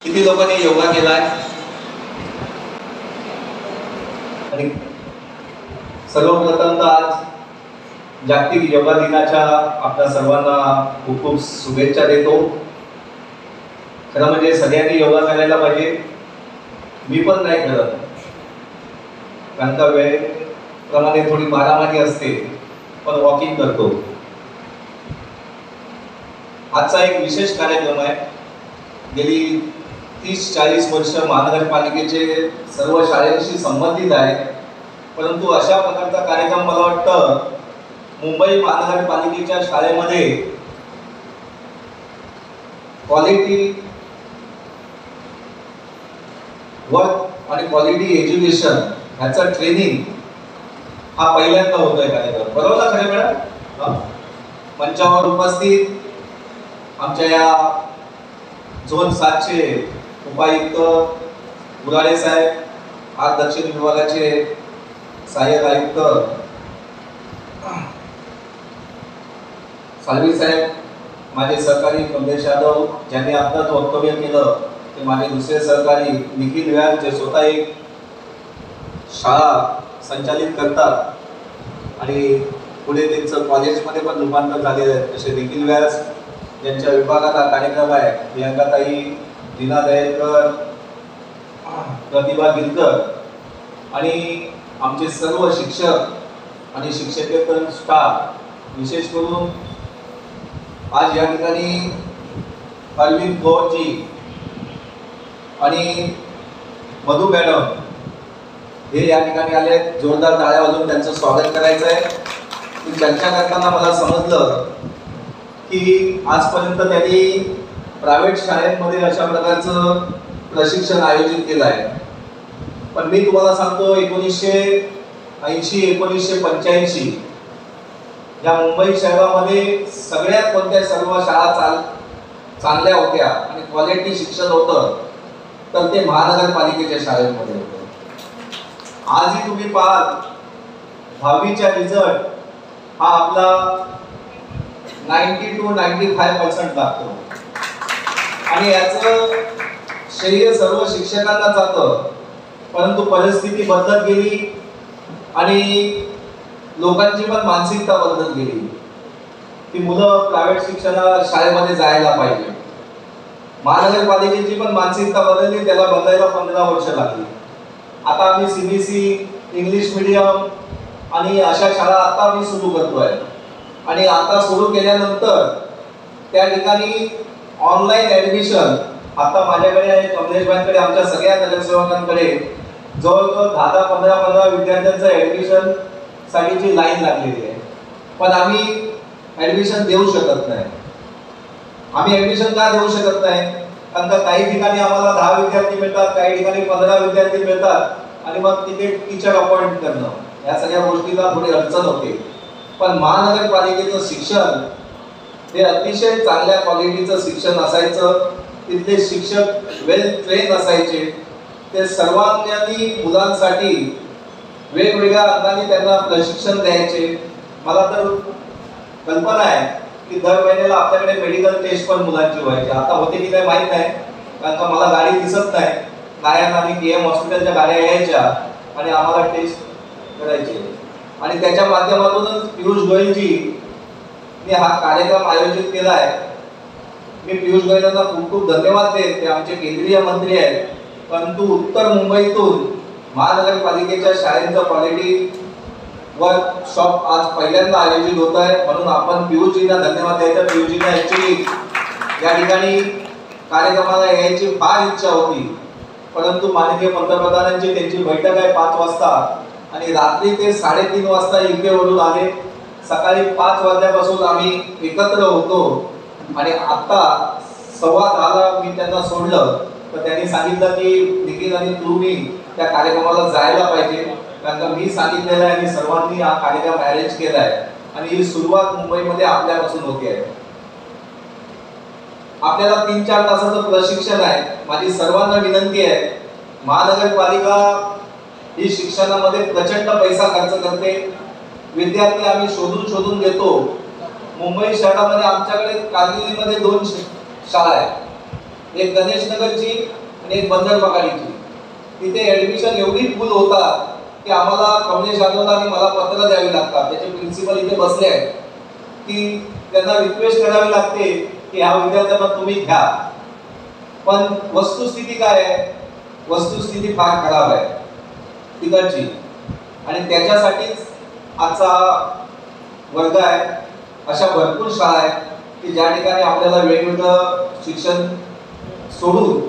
किती लोकांनी योगा केलाय आणि सर्वप्रथम तर आज जागतिक योगा दिनाच्या आपल्या सर्वांना खूप खूप शुभेच्छा देतो। खरं म्हणजे सगळ्यांनी योगा करायला पाहिजे। मी पण नाही करत कारण का वेळेप्रमाणे थोडी मारामारी असते, पण वॉकिंग करतो। आजचा एक विशेष कार्यक्रम आहे। गेली 30-40 वर्ष महानगरपालिकेचे सर्व शाळेशी संबंधित आहे, परंतु अशा प्रकारचा कार्यक्रम मला वाटतं मुंबई महानगरपालिकेच्या शाळेमध्ये क्वालिटी वर्क आणि क्वालिटी एज्युकेशन ह्याचा ट्रेनिंग हा पहिल्यांदा होतोय कार्यक्रम, बरोबर ना? खरे मॅडम, मंचावर उपस्थित आमच्या या झोन 7चे उपायुक्त बुराडे साहेब, आज दक्षिण विभागाचे सहाय्यक आयुक्त सालवी साहेब, माझे सहकारी कमलेश यादव ज्यांनी आत्ताच वक्तव्य केलं ते माझे दुसरे सहकारी निखिल व्यास, जे स्वतः एक शाळा संचालित करतात आणि पुढे त्यांचं कॉलेजमध्ये पण रूपांतर झालेलं आहे, तसे निखिल व्यास यांच्या विभागात हा कार्यक्रम आहे। प्रियंकाताई, दीना दयेकर, प्रतिभा गिरकर आणि आमचे सर्व शिक्षक आणि शिक्षकेतर स्टाफ, विशेष करून आज या ठिकाणी अरविंद गौरजी आणि मधु मॅडम हे या ठिकाणी आले। जोरदार टाळ्या वाजवून त्यांचं स्वागत करायचं आहे। चर्चा करताना मला समजलं की आजपर्यंत त्यांनी प्रायव्हेट शाळेमध्ये अशा प्रकारचं प्रशिक्षण आयोजित केलं आहे, पण मी तुम्हाला सांगतो 1980-1985 या मुंबई शहरामध्ये सगळ्यात कोणत्या सर्व शाळा चांगल्या होत्या आणि क्वालिटी शिक्षण होतं तर ते महानगरपालिकेच्या शाळेमध्ये होतं। आजही तुम्ही पाहाल 10वीचा रिझल्ट हा आपला 90 to 95% लागतो आणि याचं श्रेय सर्व शिक्षकांना जातं, परंतु परिस्थिती बदलत गेली आणि लोकांची पण मानसिकता बदलत गेली की मुलं प्रायव्हेट शाळेमध्ये जायला पाहिजे। महानगरपालिकेची पण मानसिकता बदलली, त्याला बदलायला 15 वर्ष लागली। आता आम्ही सीबीएसई, इंग्लिश मीडियम आणि अशा शाळा आता आम्ही सुरू करतोय आणि आता सुरू केल्यानंतर त्या ठिकाणी ऑनलाईन ऍडमिशन आता माझ्याकडे आहे, कमलेशबाईंकडे, आमच्या सगळ्या नगरसेवकांकडे जवळजवळ 10-15 विद्यार्थ्यांचं ऍडमिशन साठीची लाईन लागलेली आहे, पण आम्ही ऍडमिशन देऊ शकत नाही। आम्ही ऍडमिशन का देऊ शकत नाही? कारण का काही ठिकाणी आम्हाला 10 विद्यार्थी मिळतात, काही ठिकाणी 15 विद्यार्थी मिळतात आणि मग तिथे टीचर अपॉइंट करणं या सगळ्या गोष्टीला थोडी अडचण होते। पण महानगरपालिकेचं शिक्षण हे अतिशय चांगल्या क्वालिटीचं शिक्षण असायचं, तिथले शिक्षक वेल ट्रेन असायचे, ते सर्वांनी मुलांसाठी वेगवेगळ्या अंगाने त्यांना प्रशिक्षण द्यायचे। मला तर कल्पना आहे की दर महिन्याला आपल्याकडे मेडिकल टेस्ट पण मुलांची व्हायची। आता होते की काय माहित नाही, कारण का मला गाडी दिसत नाही। नारायण आणि केएम हॉस्पिटलच्या गाड्या यायच्या आणि आम्हाला टेस्ट करायचे आणि त्याच्या माध्यमातूनच पियुष गोयलजी ने हा कार्यक्रम आयोजित केला आहे। मी पियुष गोयलांना खूप खूप धन्यवाद देते, ते आमचे केंद्रीय मंत्री आहेत, परंतु उत्तर मुंबईतून महानगरपालिकेच्या शाळेंचं क्वालिटी वर्कशॉप आज पहिल्यांदा आयोजित होत आहे, म्हणून आपण पियुषजींना धन्यवाद द्यायचा। पियुषजींना ऍक्च्युली या ठिकाणी कार्यक्रमाला यायची फार इच्छा होती, परंतु माननीय पंतप्रधानांची त्यांची बैठक आहे 5 वाजता आणि रात्री ते 3:30 वाजता युकेवरून आले। सकाळी 5 वाजल्यापासून आम्ही एकत्र होतो आणि आता 10:15ला मी त्यांना सोडलं तर त्यांनी सांगितलं की निखिल आणि तुम्ही त्या कार्यक्रमाला जायला पाहिजे, कारण का मी सांगितलेलं आहे आणि सर्वांनी हा कार्यक्रम अरेंज केला आहे आणि ही सुरुवात मुंबईमध्ये आपल्यापासून होते आहे। आपल्याला 3-4 तासाचं प्रशिक्षण आहे। माझी सर्वांना विनंती आहे, महानगरपालिका ही शिक्षणामध्ये प्रचंड पैसा खर्च करते, विद्यार्थी आम्ही शोधून देतो। मुंबई शहरामध्ये आमच्याकडे कारगिलीमध्ये 2 शाळा आहेत एक गणेश नगरची आणि एक बंदरपगारीची. तिथे ऍडमिशन एवढी फुल होतात की आम्हाला कमलेश यादवला आणि मला पत्र द्यावी लागतात. त्याचे प्रिन्सिपल इथे बसले आहेत की त्यांना रिक्वेस्ट करावी लागते की ह्या विद्यार्थ्यांना तुम्ही घ्या. पण वस्तुस्थिती काय आहे? वस्तुस्थिती फार खराब आहे तिकडची, आणि त्याच्यासाठीच आजचा वर्ग आहे. अशा भरपूर शाळा आहेत की ज्या ठिकाणी आपल्याला वेगवेगळं शिक्षण सोडून